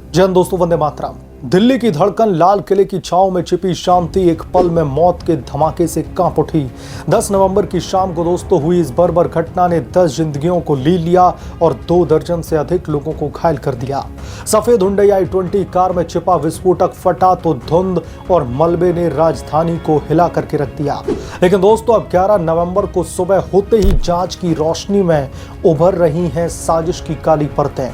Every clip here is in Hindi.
जन दोस्तों, वंदे मातरम। दिल्ली की धड़कन, लाल किले की छांव में छिपी शांति एक पल में मौत के धमाके से कांप उठी। 10 नवंबर की शाम को दोस्तों हुई इस बर्बर घटना ने 10 जिंदगियों को ले लिया और 2 दर्जन से अधिक लोगों को घायल कर दिया। सफेद हुंडई i20 कार में छिपा विस्फोटक फटा तो धुंध और मलबे ने राजधानी को हिला करके रख दिया। लेकिन दोस्तों, अब 11 नवंबर को सुबह होते ही जांच की रोशनी में उभर रही हैं साजिश की काली परतें।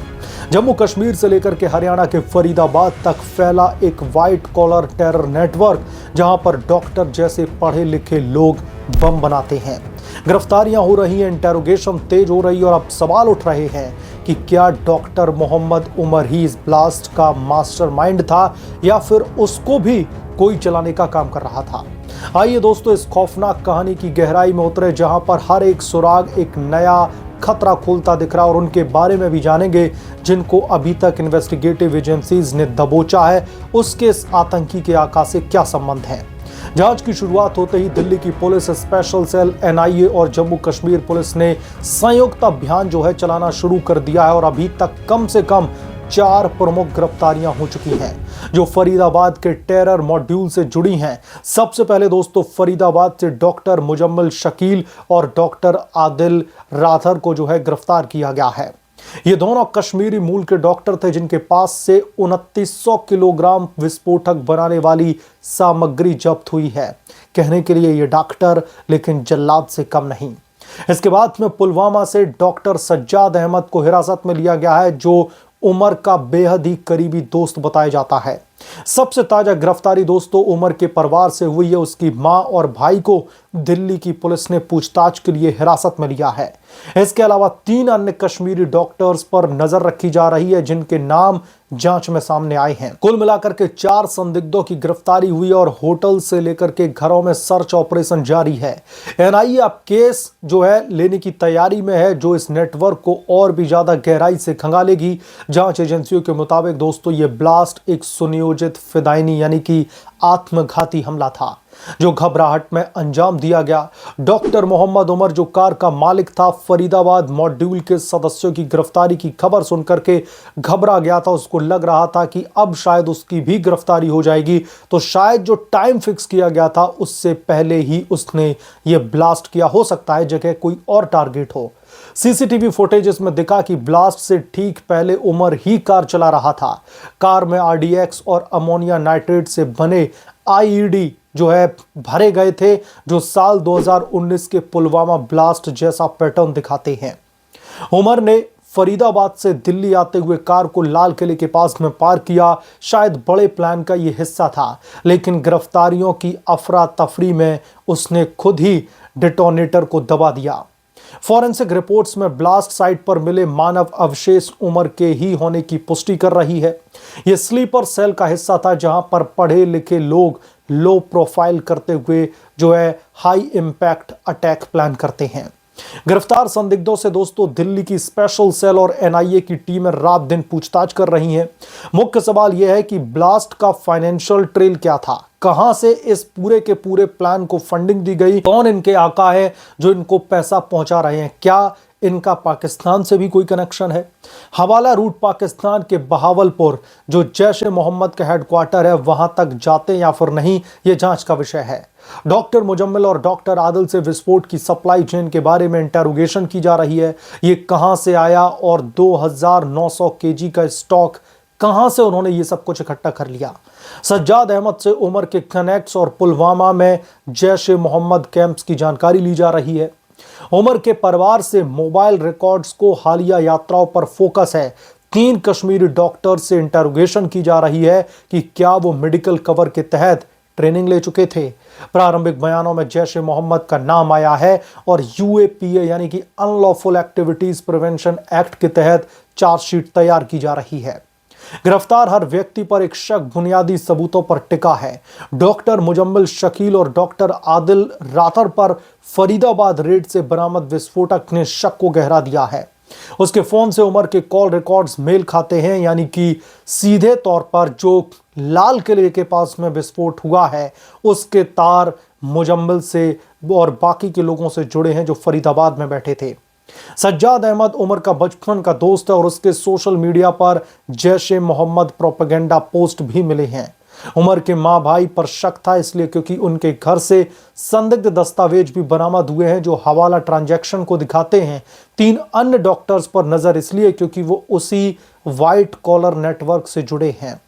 जम्मू कश्मीर से लेकर के हरियाणा के फरीदाबाद तक फैला एक व्हाइट कॉलर टेरर नेटवर्क, जहां पर डॉक्टर जैसे पढ़े लिखे लोग बम बनाते हैं। गिरफ्तारियां हो रही हैं, इंटेरोगेशन तेज हो रही है और अब सवाल उठ रहे हैं कि क्या डॉक्टर मोहम्मद उमर ही इस ब्लास्ट का मास्टरमाइंड था या फिर उसको भी कोई चलाने का काम कर रहा था। आइए दोस्तों, इस खौफनाक कहानी की गहराई में उतरे, जहां पर हर एक सुराग एक नया खतरा खोलता दिख रहा है और उनके बारे में भी जानेंगे जिनको अभी तक इन्वेस्टिगेटिव एजेंसीज ने दबोचा है। उसके इस आतंकी के आकाश से क्या संबंध है। जांच की शुरुआत होते ही दिल्ली की पुलिस, स्पेशल सेल, एनआईए और जम्मू कश्मीर पुलिस ने संयुक्त अभियान चलाना शुरू कर दिया है और अभी तक कम से कम 4 प्रमुख गिरफ्तारियां हो चुकी हैं जो फरीदाबाद के टेरर मॉड्यूल से जुड़ी हैं। सबसे पहले दोस्तों, फरीदाबाद से डॉक्टर मुजम्मिल शकील और डॉक्टर आदिल राथर को गिरफ्तार किया गया है। ये दोनों कश्मीरी मूल के डॉक्टर थे जिनके पास से 2900 किलोग्राम विस्फोटक बनाने वाली सामग्री जब्त हुई है। कहने के लिए ये डॉक्टर, लेकिन जल्लाद से कम नहीं। इसके बाद में पुलवामा से डॉक्टर सज्जाद अहमद को हिरासत में लिया गया है, जो उमर का बेहद ही करीबी दोस्त बताया जाता है। सबसे ताजा गिरफ्तारी दोस्तों उमर के परिवार से हुई है। उसकी मां और भाई को दिल्ली की पुलिस ने पूछताछ के लिए हिरासत में लिया है। इसके अलावा 3 अन्य कश्मीरी डॉक्टर्स पर नजर रखी जा रही है जिनके नाम जांच में सामने आए हैं। कुल मिलाकर के 4 संदिग्धों की गिरफ्तारी हुई और होटल से लेकर के घरों में सर्च ऑपरेशन जारी है। एनआईए अब केस लेने की तैयारी में है, जो इस नेटवर्क को और भी ज्यादा गहराई से खंगालेगी। जांच एजेंसियों के मुताबिक दोस्तों ये ब्लास्ट एक सुनियोजित फिदायनी यानी कि आत्मघाती हमला था जो घबराहट में अंजाम दिया गया। डॉक्टर मोहम्मद उमर, जो कार का मालिक था, फरीदाबाद मॉड्यूल के सदस्यों की गिरफ्तारी की खबर सुनकर के घबरा गया था। उसको लग रहा था कि अब शायद उसकी भी गिरफ्तारी हो जाएगी, तो शायद जो टाइम फिक्स किया गया था उससे पहले ही उसने ये ब्लास्ट किया। हो सकता है जगह कोई और टारगेट हो। सीसीटीवी फुटेजेस में दिखा कि ब्लास्ट से ठीक पहले उमर ही कार चला रहा था। कार में आरडीएक्स और अमोनिया नाइट्रेट से बने आईईडी भरे गए थे, जो साल 2019 के पुलवामा ब्लास्ट जैसा पैटर्न दिखाते हैं। उमर ने फरीदाबाद से दिल्ली आते हुए कार को लाल किले के पास में पार्क किया। शायद बड़े प्लान का यह हिस्सा था, लेकिन गिरफ्तारियों की अफरा तफरी में उसने खुद ही डिटोनेटर को दबा दिया। फॉरेंसिक रिपोर्ट्स में ब्लास्ट साइट पर मिले मानव अवशेष उमर के ही होने की पुष्टि कर रही है। यह स्लीपर सेल का हिस्सा था जहां पर पढ़े लिखे लोग लो प्रोफाइल करते हुए हाई इंपैक्ट अटैक प्लान करते हैं। गिरफ्तार संदिग्धों से दोस्तों दिल्ली की स्पेशल सेल और एनआईए की टीमें रात दिन पूछताछ कर रही हैं। मुख्य सवाल यह है कि ब्लास्ट का फाइनेंशियल ट्रेल क्या था, कहां से इस पूरे के पूरे प्लान को फंडिंग दी गई, कौन इनके आका है जो इनको पैसा पहुंचा रहे हैं, क्या इनका पाकिस्तान से भी कोई कनेक्शन है। हवाला रूट पाकिस्तान के बहावलपुर, जो जैश ए मोहम्मद का हेडक्वार्टर है, वहां तक जाते या फिर नहीं, यह जांच का विषय है। डॉक्टर मुजम्मिल और डॉक्टर आदिल से विस्फोट की सप्लाई चेन के बारे में इंटेरोगेशन की जा रही है। ये कहां से आया और 2900 केजी का स्टॉक कहां से उन्होंने ये सब कुछ इकट्ठा कर लिया। सज्जाद अहमद से उमर के कनेक्ट्स और पुलवामा में जैश ए मोहम्मद कैंप्स की जानकारी ली जा रही है। उमर के परिवार से मोबाइल रिकॉर्ड्स को हालिया यात्राओं पर फोकस है। 3 कश्मीरी डॉक्टर से इंटेरोगेशन की जा रही है कि क्या वो मेडिकल कवर के तहत ट्रेनिंग ले चुके थे। प्रारंभिक बयानों में जैश ए मोहम्मद का नाम आया है और यूएपीए यानी कि अनलॉफुल एक्टिविटीज प्रिवेंशन एक्ट के तहत चार्जशीट तैयार की जा रही है। गिरफ्तार हर व्यक्ति पर एक शक बुनियादी सबूतों पर टिका है। डॉक्टर मुजम्मिल शकील और डॉक्टर आदिल राथर पर फरीदाबाद रेड से बरामद विस्फोटक ने शक को गहरा दिया है। उसके फोन से उमर के कॉल रिकॉर्ड्स मेल खाते हैं, यानी कि सीधे तौर पर जो लाल किले के पास में विस्फोट हुआ है उसके तार मुजम्मिल से और बाकी के लोगों से जुड़े हैं जो फरीदाबाद में बैठे थे। सज्जाद अहमद उमर का बचपन का दोस्त है और उसके सोशल मीडिया पर जैश-ए-मोहम्मद प्रोपेगेंडा पोस्ट भी मिले हैं। उमर के मां भाई पर शक था, इसलिए क्योंकि उनके घर से संदिग्ध दस्तावेज भी बरामद हुए हैं जो हवाला ट्रांजैक्शन को दिखाते हैं। 3 अन्य डॉक्टर्स पर नजर इसलिए क्योंकि वो उसी व्हाइट कॉलर नेटवर्क से जुड़े हैं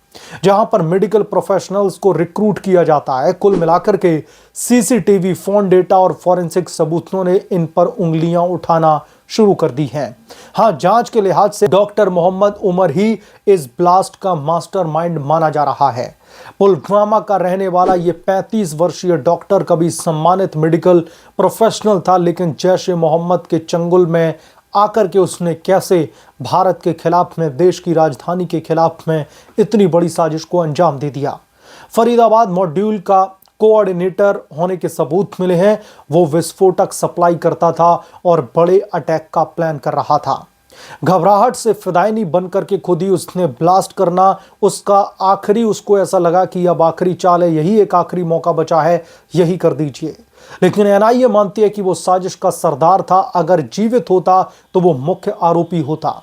जहां पर मेडिकल प्रोफेशनल्स को रिक्रूट किया जाता है। कुल मिलाकर के सीसीटीवी, फोन डेटा और फॉरेंसिक सबूतों ने इन पर उंगलियां उठाना शुरू कर दी हैं। हां, जांच के लिहाज से डॉक्टर मोहम्मद उमर ही इस ब्लास्ट का मास्टरमाइंड माना जा रहा है। पुलवामा का रहने वाला ये 35 वर्षीय डॉक्टर कभी सम्मानित मेडिकल प्रोफेशनल था, लेकिन जैश-ए-मोहम्मद के चंगुल में आकर के उसने कैसे भारत के खिलाफ में, देश की राजधानी के खिलाफ में इतनी बड़ी साजिश को अंजाम दे दिया। फरीदाबाद मॉड्यूल का कोऑर्डिनेटर होने के सबूत मिले हैं। वो विस्फोटक सप्लाई करता था और बड़े अटैक का प्लान कर रहा था। घबराहट से फिदायनी बनकर के खुद ही उसने ब्लास्ट करना, उसको ऐसा लगा कि अब आखिरी चाल है, यही एक आखिरी मौका बचा है, यही कर दीजिए। लेकिन एनआईए मानती है कि वो साजिश का सरदार था। अगर जीवित होता तो वो मुख्य आरोपी होता।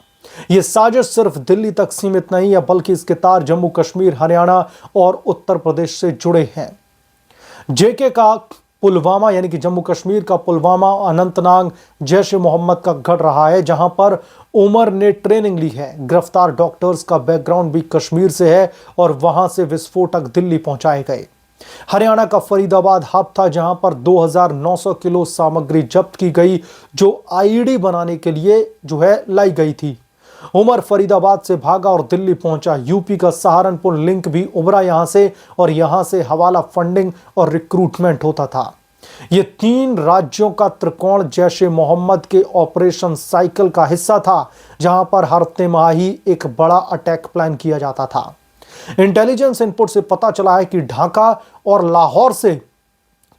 ये साजिश सिर्फ दिल्ली तक सीमित नहीं है, बल्कि इसके तार जम्मू कश्मीर, हरियाणा और उत्तर प्रदेश से जुड़े हैं। जेके का पुलवामा यानी कि जम्मू कश्मीर का पुलवामा, अनंतनाग जैश-ए-मोहम्मद का गढ़ रहा है, जहां पर उमर ने ट्रेनिंग ली है। गिरफ्तार डॉक्टर्स का बैकग्राउंड भी कश्मीर से है और वहां से विस्फोटक दिल्ली पहुंचाए गए। हरियाणा का फरीदाबाद हब था, जहां पर 2900 किलो सामग्री जब्त की गई जो आईईडी बनाने के लिए लाई गई थी। उमर फरीदाबाद से भागा और दिल्ली पहुंचा। यूपी का सहारनपुर लिंक भी उभरा यहां से, और यहां से हवाला फंडिंग और रिक्रूटमेंट होता था। ये 3 राज्यों का त्रिकोण जैश-ए-मोहम्मद के ऑपरेशन साइकिल का हिस्सा था, जहां पर हर तिमाही एक बड़ा अटैक प्लान किया जाता था। इंटेलिजेंस इनपुट से पता चला है कि ढाका और लाहौर से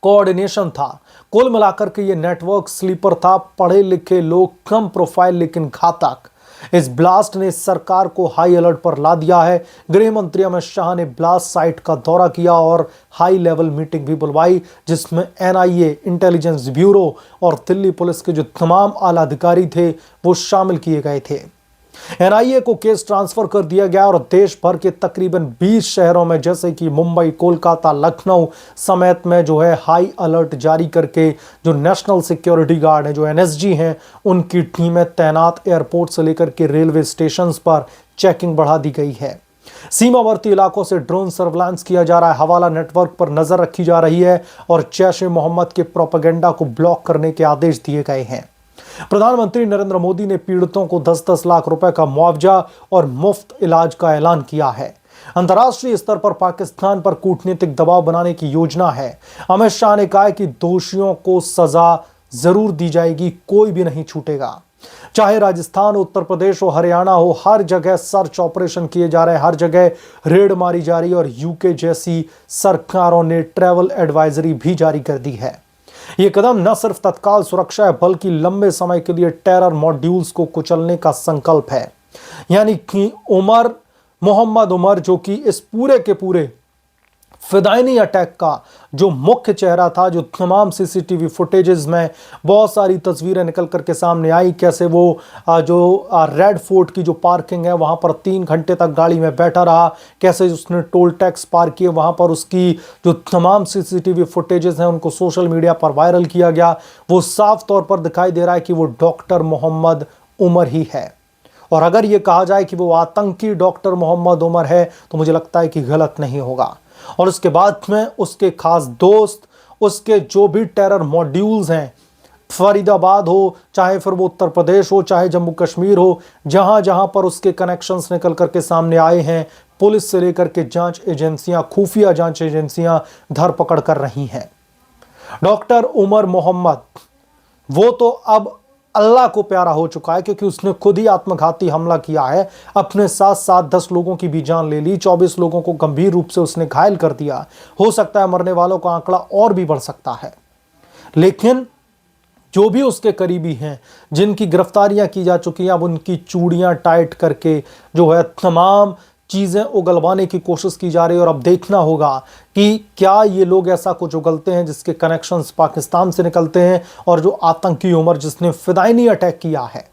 कोऑर्डिनेशन था। कुल मिलाकर के ये नेटवर्क स्लीपर था, पढ़े लिखे लोग, कम प्रोफाइल लेकिन घातक। इस ब्लास्ट ने सरकार को हाई अलर्ट पर ला दिया है। गृह मंत्री अमित शाह ने ब्लास्ट साइट का दौरा किया और हाई लेवल मीटिंग भी बुलवाई, जिसमें एनआईए, इंटेलिजेंस ब्यूरो और दिल्ली पुलिस के जो तमाम आला अधिकारी थे वो शामिल किए गए थे। एनआईए को केस ट्रांसफर कर दिया गया और देश भर के तकरीबन 20 शहरों में जैसे कि मुंबई, कोलकाता, लखनऊ समेत में हाई अलर्ट जारी करके जो नेशनल सिक्योरिटी गार्ड है, जो एनएसजी हैं, उनकी टीमें तैनात एयरपोर्ट से लेकर के रेलवे स्टेशन पर चेकिंग बढ़ा दी गई है। सीमावर्ती इलाकों से ड्रोन सर्विलांस किया जा रहा है। हवाला नेटवर्क पर नजर रखी जा रही है और जैश-ए-मोहम्मद के प्रोपेगेंडा को ब्लॉक करने के आदेश दिए गए हैं। प्रधानमंत्री नरेंद्र मोदी ने पीड़ितों को 10-10 लाख रुपए का मुआवजा और मुफ्त इलाज का ऐलान किया है। अंतर्राष्ट्रीय स्तर पर पाकिस्तान पर कूटनीतिक दबाव बनाने की योजना है। अमित शाह ने कहा कि दोषियों को सजा जरूर दी जाएगी, कोई भी नहीं छूटेगा। चाहे राजस्थान, उत्तर प्रदेश हो, हरियाणा हो, हर जगह सर्च ऑपरेशन किए जा रहे हैं, हर जगह रेड मारी जा रही है और यूके जैसी सरकारों ने ट्रैवल एडवाइजरी भी जारी कर दी है। यह कदम न सिर्फ तत्काल सुरक्षा है, बल्कि लंबे समय के लिए टेरर मॉड्यूल्स को कुचलने का संकल्प है। यानी कि मोहम्मद उमर, जो कि इस पूरे के पूरे फिदायनी अटैक का जो मुख्य चेहरा था, जो तमाम सीसीटीवी फुटेजेस में बहुत सारी तस्वीरें निकल करके सामने आई, कैसे वो रेड फोर्ट की जो पार्किंग है वहां पर 3 घंटे तक गाड़ी में बैठा रहा, कैसे उसने टोल टैक्स पार किए, वहां पर उसकी जो तमाम सीसीटीवी फुटेजेस हैं उनको सोशल मीडिया पर वायरल किया गया। वो साफ तौर पर दिखाई दे रहा है कि वो डॉक्टर मोहम्मद उमर ही है। और अगर ये कहा जाए कि वो आतंकी डॉक्टर मोहम्मद उमर है तो मुझे लगता है कि गलत नहीं होगा। और उसके बाद में उसके खास दोस्त, उसके जो भी टेरर मॉड्यूल्स हैं, फरीदाबाद हो, चाहे फिर वो उत्तर प्रदेश हो, चाहे जम्मू कश्मीर हो, जहां जहां पर उसके कनेक्शंस निकल करके सामने आए हैं, पुलिस से लेकर के जांच एजेंसियां, खुफिया जांच एजेंसियां धरपकड़ कर रही हैं। डॉक्टर उमर मोहम्मद वो तो अब अल्लाह को प्यारा हो चुका है, क्योंकि उसने खुद ही आत्मघाती हमला किया है। अपने साथ साथ 10 लोगों की भी जान ले ली, 24 लोगों को गंभीर रूप से उसने घायल कर दिया। हो सकता है मरने वालों का आंकड़ा और भी बढ़ सकता है। लेकिन जो भी उसके करीबी हैं, जिनकी गिरफ्तारियां की जा चुकी हैं, अब उनकी चूड़ियां टाइट करके तमाम चीज़ें उगलवाने की कोशिश की जा रही है और अब देखना होगा कि क्या ये लोग ऐसा कुछ उगलते हैं जिसके कनेक्शंस पाकिस्तान से निकलते हैं, और जो आतंकी उमर जिसने फिदाइनी अटैक किया है,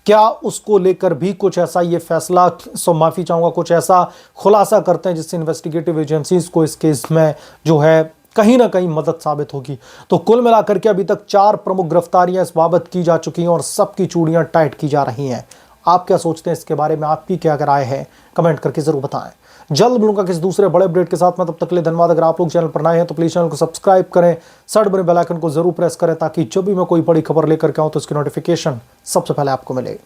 क्या उसको लेकर भी कुछ ऐसा ये फैसला, सो माफ़ी चाहूँगा, कुछ ऐसा खुलासा करते हैं जिससे इन्वेस्टिगेटिव एजेंसीज को इस केस में जो है कहीं ना कहीं मदद साबित होगी। तो कुल मिलाकर के अभी तक 4 प्रमुख गिरफ्तारियां इस बाबत की जा चुकी हैं और सबकी चूड़ियां टाइट की जा रही हैं। आप क्या सोचते हैं इसके बारे में? आपकी क्या राय है? कमेंट करके जरूर बताएं। जल्द मिलूंगा किसी दूसरे बड़े अपडेट के साथ में, तब तक के लिए धन्यवाद। अगर आप लोग चैनल पर नए हैं तो प्लीज चैनल को सब्सक्राइब करें, साइड बने बेल आइकन को जरूर प्रेस करें ताकि जब भी मैं कोई बड़ी खबर लेकर के आऊं तो उसकी नोटिफिकेशन सबसे पहले आपको मिले।